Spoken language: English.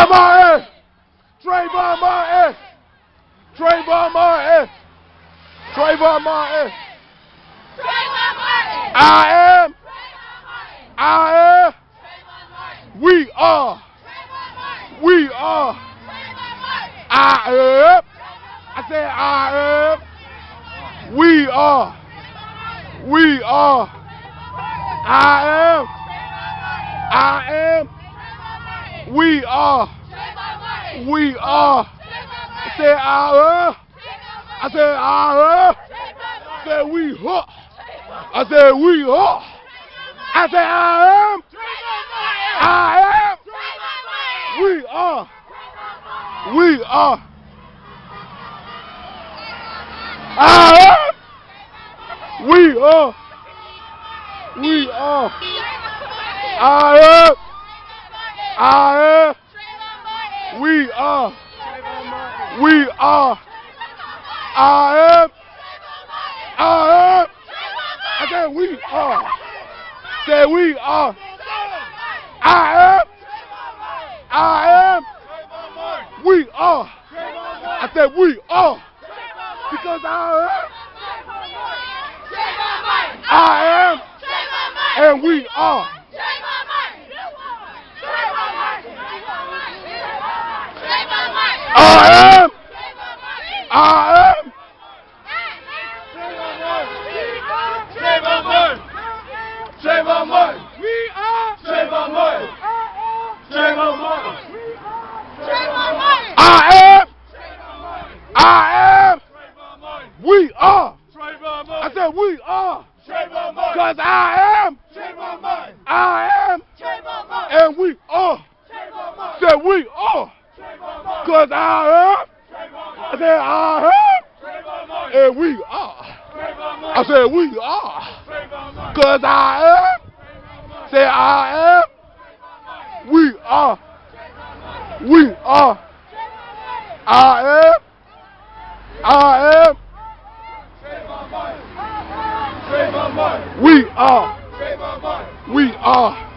Martin! Trayvon Martin! Trayvon Martin! Trayvon Martin! I am. We are. I am. I said I am. We are. I am. We are. I said I am. I said I am. I said we are. I said we are. I said I am. I am. We are. I am. We are. I am. We are. I am. I said we are. Said we are. I am. We are. I said we are. Because I am. And we are. I am. Trayvon Martin. We are. Trayvon Martin. Trayvon Martin. I am. We are. I said we are. Because I am. I am. And we are. Said we are. Because I am. I said I am. And we are. I said we are. Because I am. Say I am. We are. I am. We are.